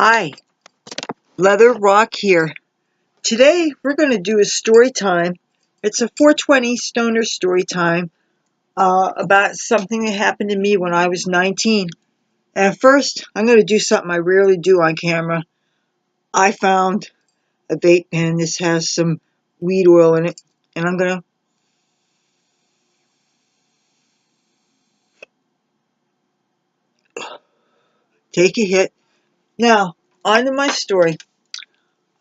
Hi, Leathur Rokk here. Today we're going to do a story time. It's a 420 stoner story time about something that happened to me when I was 19. And first, I'm going to do something I rarely do on camera. I found a vape pen. This has some weed oil in it, and I'm going to take a hit. Now, on to my story.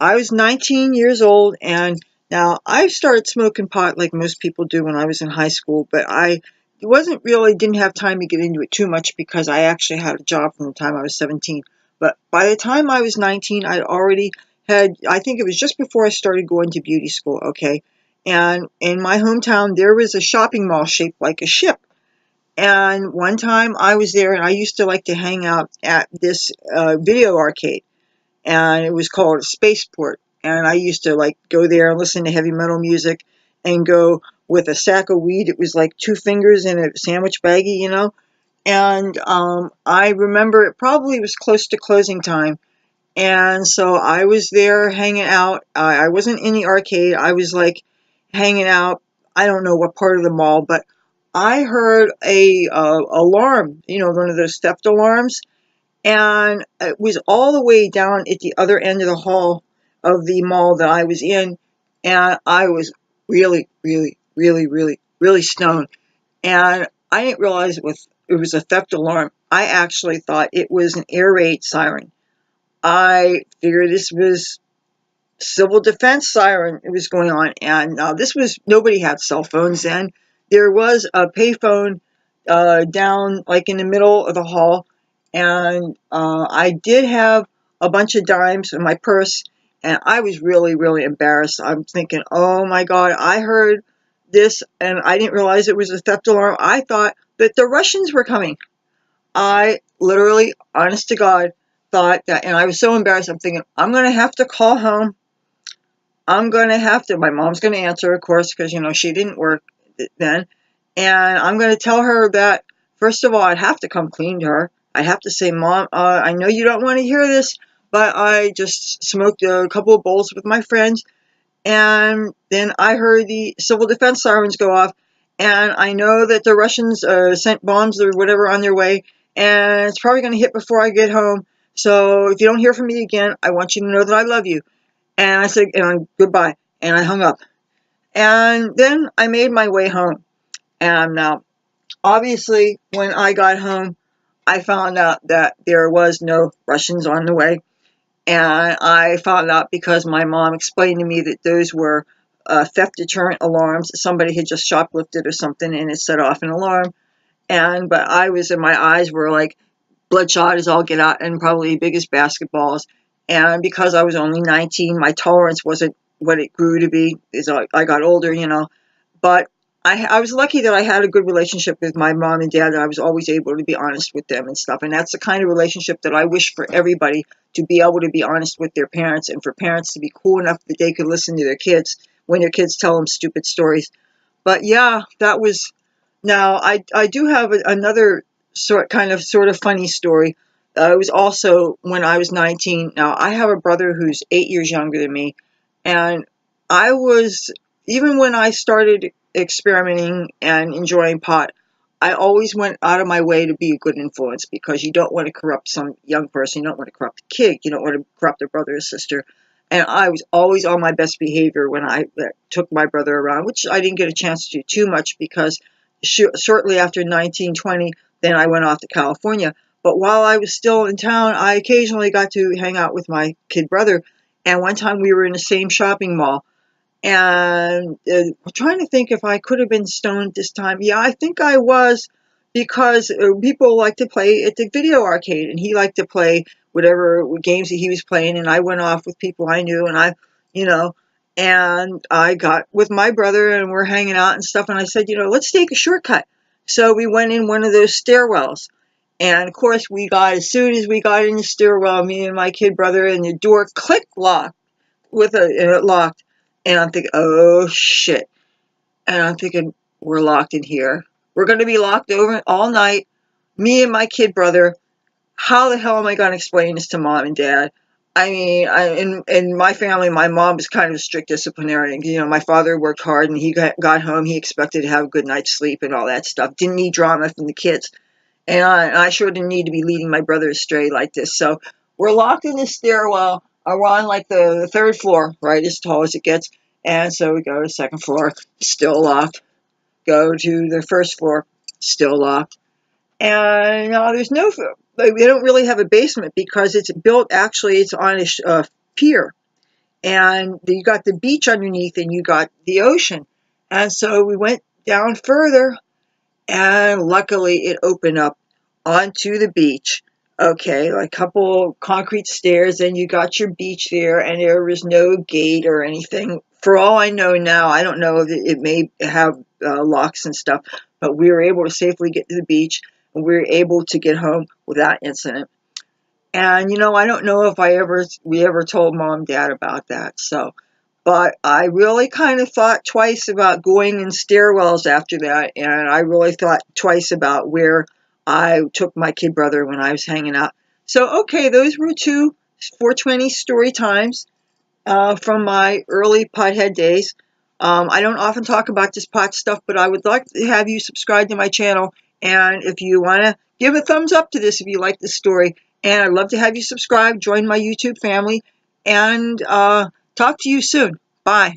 I was 19 years old, and now I started smoking pot like most people do when I was in high school, but I didn't have time to get into it too much because I actually had a job from the time I was 17. But by the time I was 19, I'd already I think it was just before I started going to beauty school, okay? And in my hometown, there was a shopping mall shaped like a ship. And one time I was there, and I used to like to hang out at this video arcade, and it was called Spaceport. And I used to like go there and listen to heavy metal music and go with a sack of weed. It was like 2 fingers in a sandwich baggie, you know. And I remember it probably was close to closing time. And so I was there hanging out. I wasn't in the arcade. I was like hanging out. I don't know what part of the mall, but I heard a alarm, you know, one of those theft alarms, and it was all the way down at the other end of the hall of the mall that I was in, and I was really, really, really, really, really stoned, and I didn't realize it was a theft alarm. I actually thought it was an air raid siren. I figured this was civil defense siren it was going on, and nobody had cell phones then. There was a payphone down like in the middle of the hall, and I did have a bunch of dimes in my purse, and I was really, really embarrassed. I'm thinking, oh my God, I heard this and I didn't realize it was a theft alarm. I thought that the Russians were coming. I literally, honest to God, thought that, and I was so embarrassed. I'm thinking, I'm going to have to call home. My mom's going to answer, of course, because, you know, she didn't work then. And I'm going to tell her that, first of all, I'd have to come clean to her. I have to say, Mom, I know you don't want to hear this, but I just smoked a couple of bowls with my friends. And then I heard the civil defense sirens go off. And I know that the Russians sent bombs or whatever on their way. And it's probably going to hit before I get home. So if you don't hear from me again, I want you to know that I love you. And I said, goodbye. And I hung up. And then I made my way home. And now, obviously, when I got home, I found out that there was no Russians on the way. And I found out because my mom explained to me that those were theft deterrent alarms. Somebody had just shoplifted or something, and it set off an alarm. But my eyes were like bloodshot as all get out, and probably big as basketballs. And because I was only 19, my tolerance wasn't what it grew to be as I got older, you know. But I was lucky that I had a good relationship with my mom and dad, and I was always able to be honest with them and stuff. And that's the kind of relationship that I wish for everybody, to be able to be honest with their parents, and for parents to be cool enough that they could listen to their kids when their kids tell them stupid stories. But yeah, that was. Now I do have another sort of funny story. It was also when I was 19. Now I have a brother who's 8 years younger than me, and I was, even when I started experimenting and enjoying pot, I always went out of my way to be a good influence, because you don't want to corrupt some young person. You don't want to corrupt a kid. You don't want to corrupt a brother or sister. And I was always on my best behavior when I took my brother around, which I didn't get a chance to do too much, because shortly after 1920, then I went off to California. But while I was still in town, I occasionally got to hang out with my kid brother. And one time we were in the same shopping mall. And I'm trying to think if I could have been stoned this time. Yeah, I think I was, because people like to play at the video arcade, and he liked to play whatever games that he was playing, and I went off with people I knew, and you know, and I got with my brother, and we're hanging out and stuff, and I said, let's take a shortcut. So we went in one of those stairwells, and of course as soon as we got in the stairwell, me and my kid brother, and the door locked and it locked. And I'm thinking, oh, shit. And I'm thinking, we're locked in here. We're going to be locked over all night. Me and my kid brother. how the hell am I going to explain this to mom and dad? I mean, in my family, my mom was kind of a strict disciplinarian. You know, my father worked hard, and he got home, he expected to have a good night's sleep and all that stuff. Didn't need drama from the kids. And I sure didn't need to be leading my brother astray like this. So we're locked in this stairwell. We're on like the third floor, right, as tall as it gets. And so we go to the second floor, still locked. Go to the first floor, still locked. And there's no, they don't really have a basement because it's built, actually, it's on a pier. And you got the beach underneath and you got the ocean. And so we went down further, and luckily it opened up onto the beach. Okay, like a couple concrete stairs, and you got your beach there, and there was no gate or anything. For all I know now, I don't know if it may have locks and stuff, but we were able to safely get to the beach, and we were able to get home without incident. And I don't know if we ever told mom and dad about that. So, but I really kind of thought twice about going in stairwells after that, and I really thought twice about where I took my kid brother when I was hanging out. So, okay, those were two 420 story times from my early pothead days. I don't often talk about this pot stuff, but I would like to have you subscribe to my channel. And if you want to give a thumbs up to this if you like this story. And I'd love to have you subscribe, join my YouTube family, and talk to you soon. Bye.